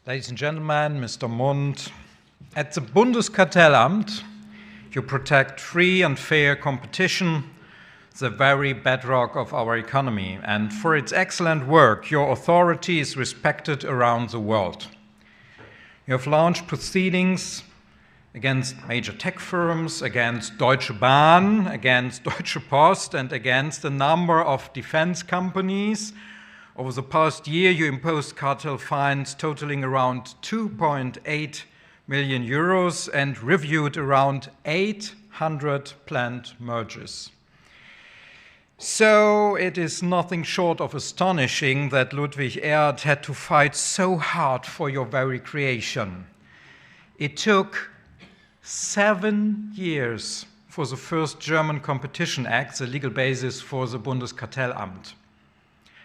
Ladies and gentlemen, Mr. Mund, at the Bundeskartellamt, you protect free and fair competition, the very bedrock of our economy. And for its excellent work, your authority is respected around the world. You have launched proceedings against major tech firms, against Deutsche Bahn, against Deutsche Post, and against a number of defense companies. Over the past year, you imposed cartel fines totaling around 2.8 million euros and reviewed around 800 planned mergers. So it is nothing short of astonishing that Ludwig Erhard had to fight so hard for your very creation. It took 7 years for the first German Competition Act, the legal basis for the Bundeskartellamt.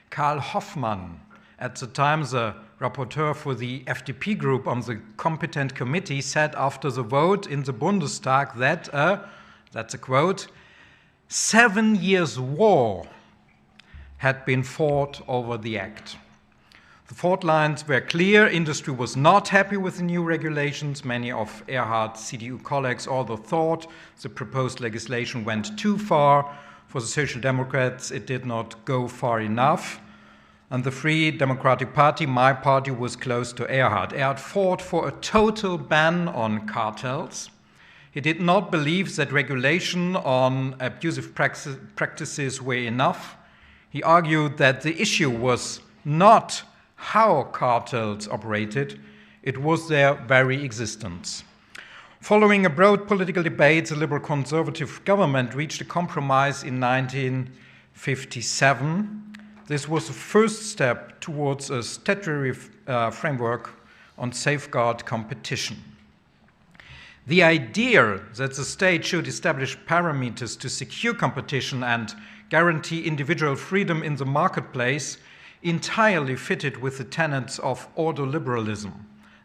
Karl Hoffmann, at the time the rapporteur for the FDP group on the competent committee, said after the vote in the Bundestag that, that's a quote, 7 years war had been fought over the act. The fault lines were clear. Industry was not happy with the new regulations. Many of Erhard's CDU colleagues although thought the proposed legislation went too far. For the Social Democrats, it did not go far enough. And the Free Democratic Party, my party, was close to Erhard. Erhard fought for a total ban on cartels. He did not believe that regulation on abusive practices were enough. He argued that the issue was not how cartels operated, it was their very existence. Following a broad political debate, the Liberal Conservative government reached a compromise in 1957. This was the first step towards a statutory framework on safeguard competition. The idea that the state should establish parameters to secure competition and guarantee individual freedom in the marketplace entirely fitted with the tenets of ordoliberalism.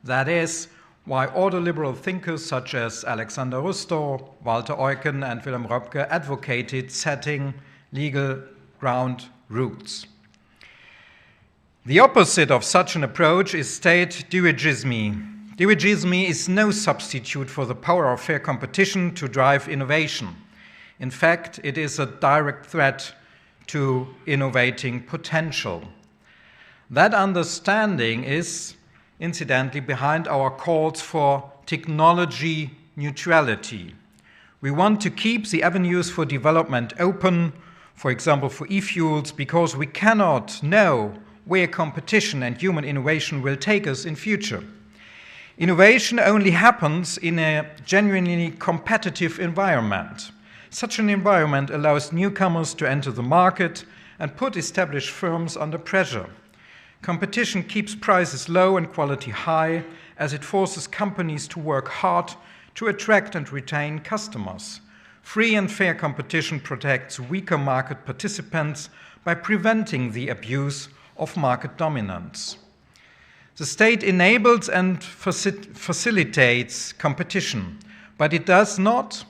That is, why ordoliberal thinkers such as Alexander Rustow, Walter Eucken, and Wilhelm Röpke advocated setting legal ground rules. The opposite of such an approach is state dirigisme. Dirigisme is no substitute for the power of fair competition to drive innovation. In fact, it is a direct threat to innovating potential. That understanding is incidentally behind our calls for technology neutrality. We want to keep the avenues for development open, for example, for e-fuels, because we cannot know where competition and human innovation will take us in future. Innovation only happens in a genuinely competitive environment. Such an environment allows newcomers to enter the market and put established firms under pressure. Competition keeps prices low and quality high, as it forces companies to work hard to attract and retain customers. Free and fair competition protects weaker market participants by preventing the abuse of market dominance. The state enables and facilitates competition, but it does not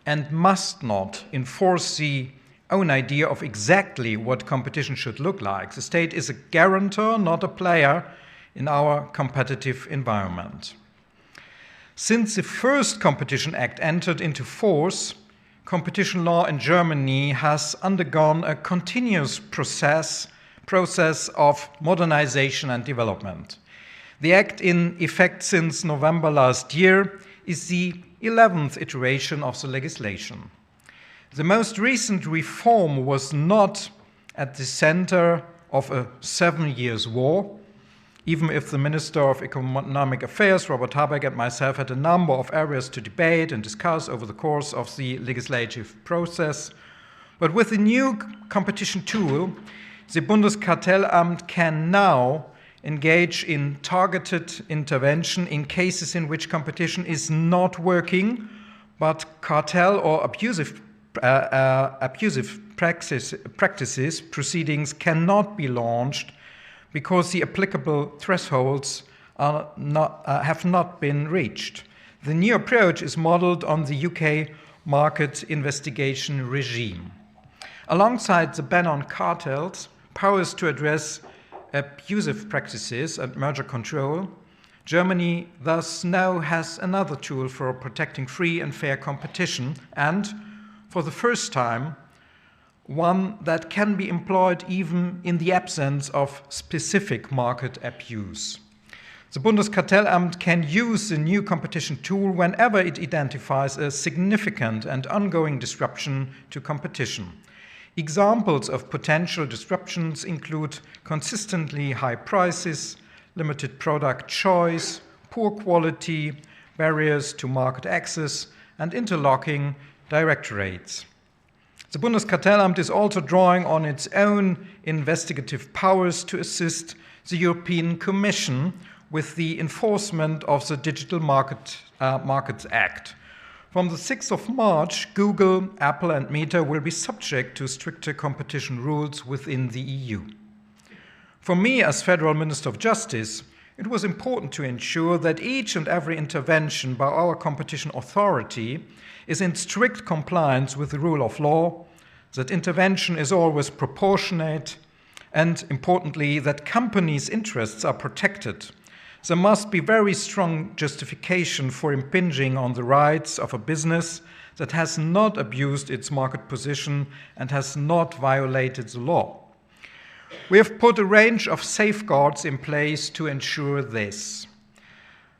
and must not enforce the own idea of exactly what competition should look like. The state is a guarantor, not a player, in our competitive environment. Since the first Competition Act entered into force, competition law in Germany has undergone a continuous process of modernization and development. The Act, in effect since November last year, is the 11th iteration of the legislation. The most recent reform was not at the center of a 7 years war, even if the Minister of Economic Affairs, Robert Habeck, and myself had a number of areas to debate and discuss over the course of the legislative process. But with the new competition tool, the Bundeskartellamt can now engage in targeted intervention in cases in which competition is not working, but cartel or abusive practices proceedings cannot be launched because the applicable thresholds have not been reached. The new approach is modeled on the UK market investigation regime. Alongside the ban on cartels, powers to address abusive practices and merger control Germany thus now has another tool for protecting free and fair competition, and, for the first time, one that can be employed even in the absence of specific market abuse. The Bundeskartellamt can use the new competition tool whenever it identifies a significant and ongoing disruption to competition. Examples of potential disruptions include consistently high prices, limited product choice, poor quality, barriers to market access, and interlocking directorates. The Bundeskartellamt is also drawing on its own investigative powers to assist the European Commission with the enforcement of the Digital Markets Act. From the 6th of March, Google, Apple, and Meta will be subject to stricter competition rules within the EU. For me, as Federal Minister of Justice, it was important to ensure that each and every intervention by our competition authority is in strict compliance with the rule of law, that intervention is always proportionate, and, importantly, that companies' interests are protected. There must be very strong justification for impinging on the rights of a business that has not abused its market position and has not violated the law. We have put a range of safeguards in place to ensure this.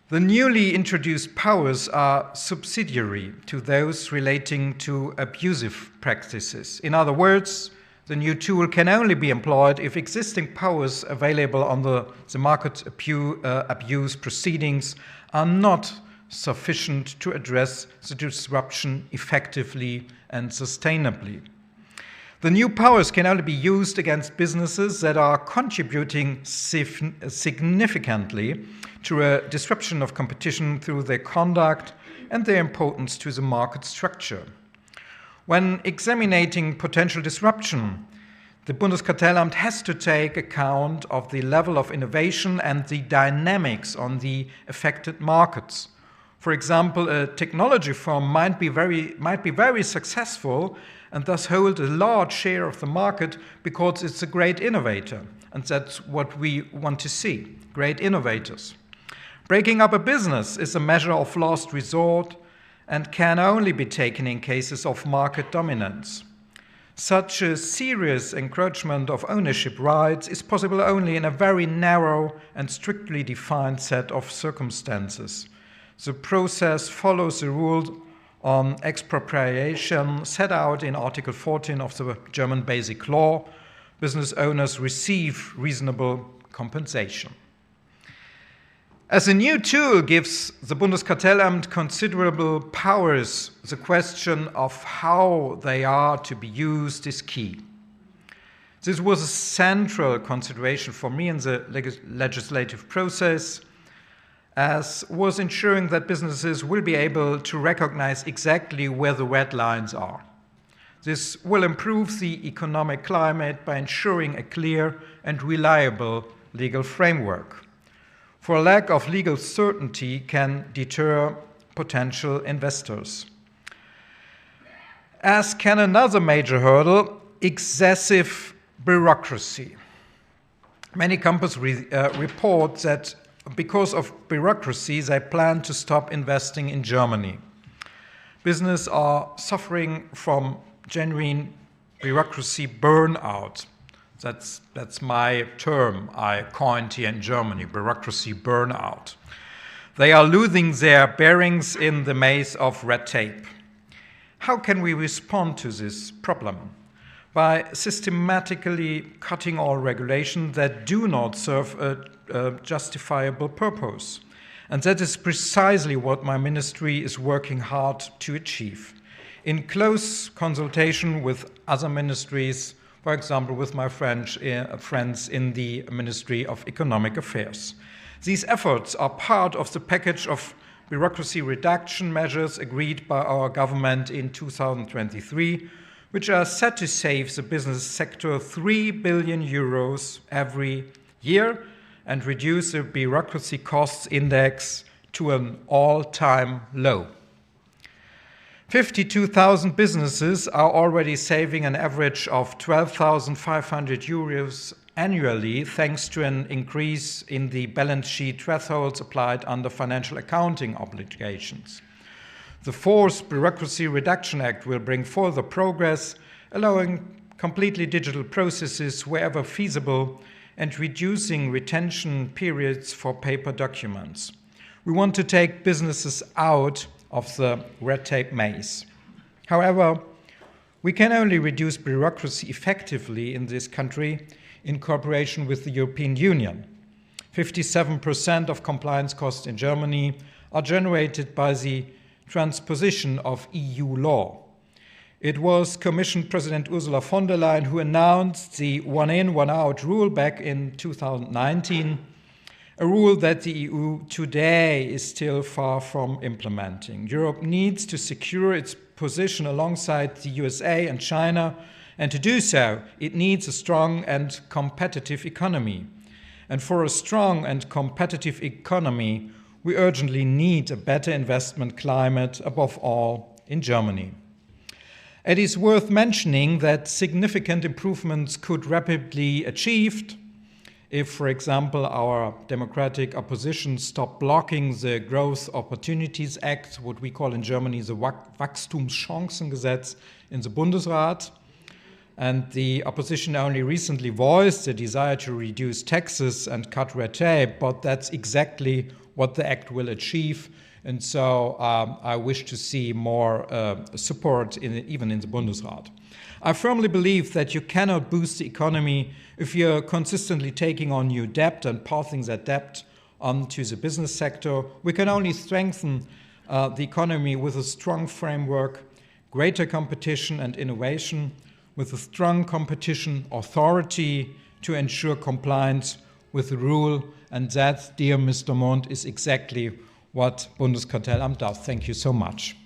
The newly introduced powers are subsidiary to those relating to abusive practices. In other words, the new tool can only be employed if existing powers available under the market abuse proceedings are not sufficient to address the disruption effectively and sustainably. The new powers can only be used against businesses that are contributing significantly to a disruption of competition through their conduct and their importance to the market structure. When examining potential disruption, the Bundeskartellamt has to take account of the level of innovation and the dynamics on the affected markets. For example, a technology firm might be very successful and thus hold a large share of the market because it's a great innovator, and that's what we want to see, great innovators. Breaking up a business is a measure of last resort and can only be taken in cases of market dominance. Such a serious encroachment of ownership rights is possible only in a very narrow and strictly defined set of circumstances. The process follows the rule on expropriation set out in Article 14 of the German Basic Law. Business owners receive reasonable compensation. As a new tool gives the Bundeskartellamt considerable powers, the question of how they are to be used is key. This was a central consideration for me in the legislative process, as was ensuring that businesses will be able to recognize exactly where the red lines are. This will improve the economic climate by ensuring a clear and reliable legal framework. For a lack of legal certainty can deter potential investors. As can another major hurdle, excessive bureaucracy. Many companies report that because of bureaucracy, they plan to stop investing in Germany. Businesses are suffering from genuine bureaucracy burnout. That's my term I coined here in Germany, bureaucracy burnout. They are losing their bearings in the maze of red tape. How can we respond to this problem? By systematically cutting all regulations that do not serve a justifiable purpose. And that is precisely what my ministry is working hard to achieve. In close consultation with other ministries, for example, with my friends in the Ministry of Economic Affairs. These efforts are part of the package of bureaucracy reduction measures agreed by our government in 2023, which are set to save the business sector 3 billion euros every year and reduce the bureaucracy costs index to an all-time low. 52,000 businesses are already saving an average of 12,500 euros annually thanks to an increase in the balance sheet thresholds applied under financial accounting obligations. The fourth Bureaucracy Reduction Act will bring further progress, allowing completely digital processes wherever feasible and reducing retention periods for paper documents. We want to take businesses out of the red tape maze. However, we can only reduce bureaucracy effectively in this country in cooperation with the European Union. 57% of compliance costs in Germany are generated by the transposition of EU law. It was Commission President Ursula von der Leyen who announced the one-in, one-out rule back in 2019, a rule that the EU today is still far from implementing. Europe needs to secure its position alongside the USA and China, and to do so, it needs a strong and competitive economy. And for a strong and competitive economy, we urgently need a better investment climate, above all in Germany. It is worth mentioning that significant improvements could rapidly be achieved if, for example, our democratic opposition stopped blocking the Growth Opportunities Act, what we call in Germany the Wachstumschancengesetz in the Bundesrat. And the opposition only recently voiced the desire to reduce taxes and cut red tape, but that's exactly what the act will achieve. And so I wish to see more support even in the Bundesrat. I firmly believe that you cannot boost the economy if you're consistently taking on new debt and passing that debt onto the business sector. We can only strengthen the economy with a strong framework, greater competition and innovation, with a strong competition authority to ensure compliance with the rule. And that, dear Mr. Mond, is exactly what Bundeskartellamt does. Thank you so much.